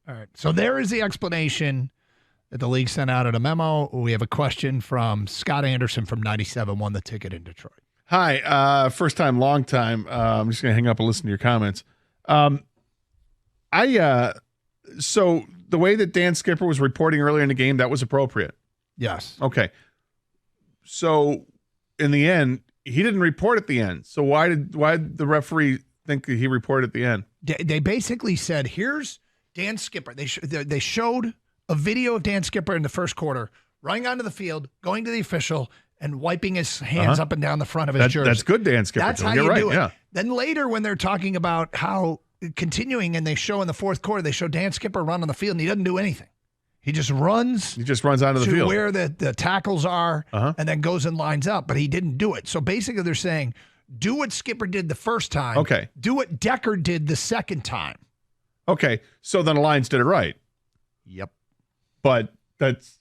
All right. So there is the explanation that the league sent out in a memo. We have a question from Scott Anderson from 97.1 The Ticket in Detroit. Hi. First time, long time. I'm just going to hang up and listen to your comments. So the way that Dan Skipper was reporting earlier in the game, that was appropriate. Yes. Okay. So in the end, he didn't report at the end. So why did the referee think he reported at the end? They basically said, here's Dan Skipper. They showed a video of Dan Skipper in the first quarter running onto the field, going to the official, and wiping his hands up and down the front of his jersey. That's good, Dan Skipper. That's how you do it. Yeah. Then later when they're talking about how continuing and they show in the fourth quarter, they show Dan Skipper run on the field and he doesn't do anything. He just runs. He just runs onto the field. Where the tackles are and then goes and lines up, but he didn't do it. So basically they're saying, do what Skipper did the first time. Okay. Do what Decker did the second time. Okay. So then the Lions did it right. Yep. But that's...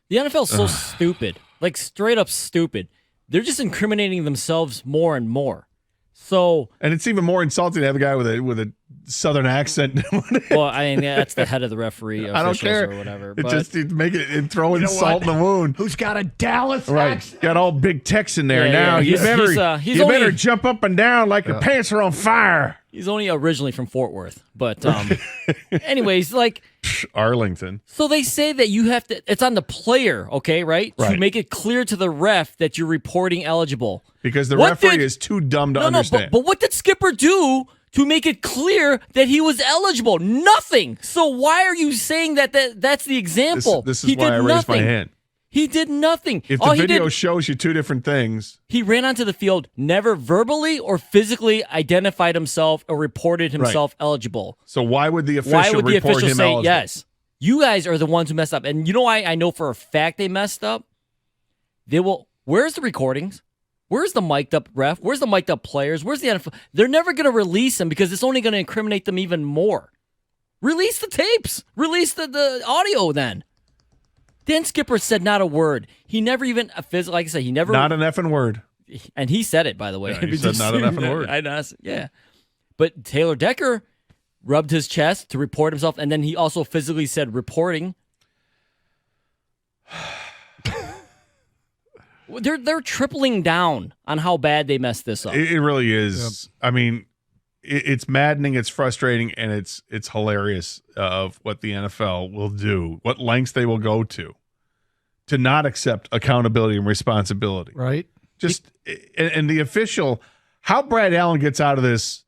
The NFL's so stupid. Like, straight up stupid. They're just incriminating themselves more and more. So... And it's even more insulting to have a guy with a southern accent. Well, I mean, that's the head of the referee I don't care. or whatever. It but just make it and throw salt in the wound. Who's got a Dallas right? accent? Got all big Tex in there Yeah, now. yeah. You better jump up and down like your pants are on fire. He's only originally from Fort Worth, but anyways, like Arlington. So they say that you have to. It's on the player, okay, right? To make it clear to the ref that you're reporting eligible. Because the referee is too dumb to understand. But what did Skipper do to make it clear that he was eligible? Nothing. So why are you saying that's the example? This is why I raised my hand. He did nothing. If the video shows you two different things. He ran onto the field, never verbally or physically identified himself or reported himself eligible. So why would the official report him say eligible? Yes? You guys are the ones who messed up. And you know why I know for a fact they messed up? Where's the recordings? Where's the mic'd up ref? Where's the mic'd up players? Where's the NFL? They're never going to release them because it's only going to incriminate them even more. Release the tapes. Release the audio then. Dan Skipper said not a word. He never even, like I said, he never. Not an effing word. And he said it, by the way. Yeah, he said not an effing word. I know. Yeah. But Taylor Decker rubbed his chest to report himself, and then he also physically said reporting. They're tripling down on how bad they messed this up. It really is. Yep. I mean, it's maddening, it's frustrating, and it's hilarious of what the NFL will do, what lengths they will go to not accept accountability and responsibility. Right. And the official, how Brad Allen gets out of this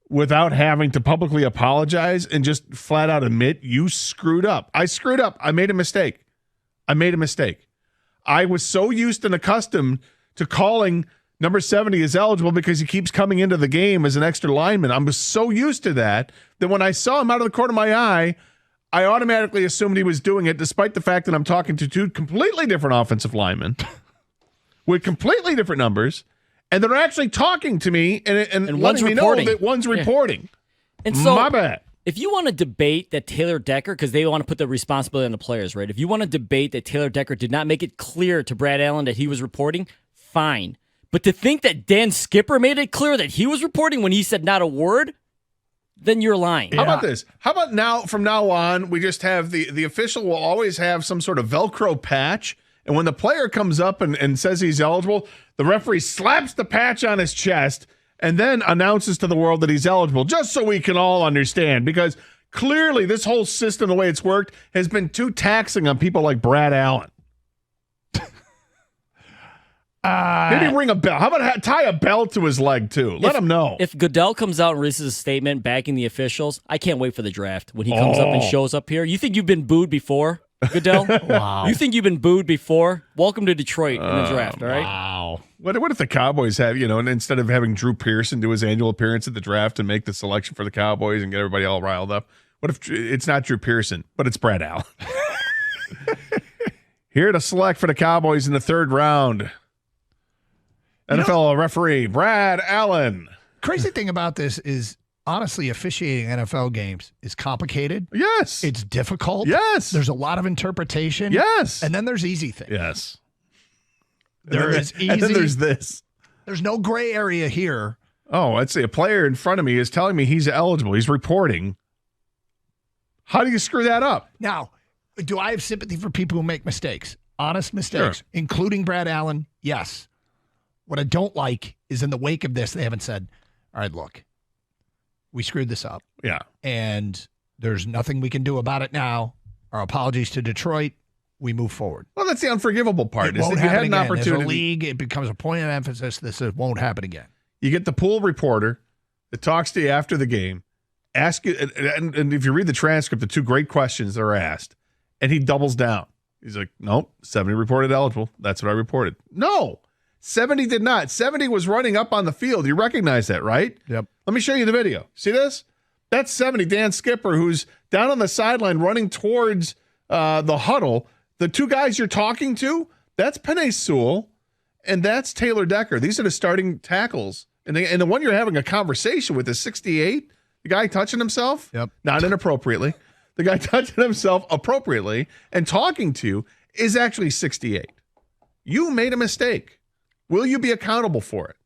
without having to publicly apologize and just flat out admit you screwed up. I screwed up. I made a mistake. I was so used and accustomed to calling number 70 is eligible because he keeps coming into the game as an extra lineman. I'm so used to that when I saw him out of the corner of my eye, I automatically assumed he was doing it, despite the fact that I'm talking to two completely different offensive linemen with completely different numbers, and they're actually talking to me and letting me know that one's reporting. And so, my bad. If you want to debate that Taylor Decker, because they want to put the responsibility on the players, right? If you want to debate that Taylor Decker did not make it clear to Brad Allen that he was reporting, fine. But to think that Dan Skipper made it clear that he was reporting when he said not a word, then you're lying. How about this? How about now, from now on, we just have the official will always have some sort of Velcro patch, and when the player comes up and says he's eligible, the referee slaps the patch on his chest and then announces to the world that he's eligible, just so we can all understand, because clearly this whole system, the way it's worked, has been too taxing on people like Brad Allen. Maybe ring a bell. How about tie a bell to his leg, too? Let him know. If Goodell comes out and releases a statement backing the officials, I can't wait for the draft. When he comes up and shows up here. You think you've been booed before, Goodell? Wow. You think you've been booed before? Welcome to Detroit in the draft, all right? Wow. What if the Cowboys have, and instead of having Drew Pearson do his annual appearance at the draft and make the selection for the Cowboys and get everybody all riled up, what if it's not Drew Pearson, but it's Brad Allen? Here to select for the Cowboys in the third round, NFL referee Brad Allen. Crazy thing about this is, honestly, officiating NFL games is complicated. Yes. It's difficult. Yes. There's a lot of interpretation. Yes. And then there's easy things. Yes. There is easy. And then there's this. There's no gray area here. Oh, I'd say a player in front of me is telling me he's eligible. He's reporting. How do you screw that up? Now, do I have sympathy for people who make mistakes? Honest mistakes, including Brad Allen? Yes. What I don't like is in the wake of this, they haven't said, all right, look, we screwed this up. Yeah. And there's nothing we can do about it now. Our apologies to Detroit. We move forward. Well, that's the unforgivable part. It won't happen again. As a opportunity. league, it becomes a point of emphasis. This won't happen again. You get the pool reporter that talks to you after the game, ask you, and if you read the transcript, the two great questions that are asked, and he doubles down. He's like, nope, 70 reported eligible. That's what I reported. No, 70 did not. 70 was running up on the field. You recognize that, right? Yep. Let me show you the video. See this? That's 70, Dan Skipper, who's down on the sideline running towards the huddle. The two guys you're talking to, that's Penei Sewell, and that's Taylor Decker. These are the starting tackles. And the one you're having a conversation with is 68, the guy touching himself, not inappropriately. The guy touching himself appropriately and talking to is actually 68. You made a mistake. Will you be accountable for it?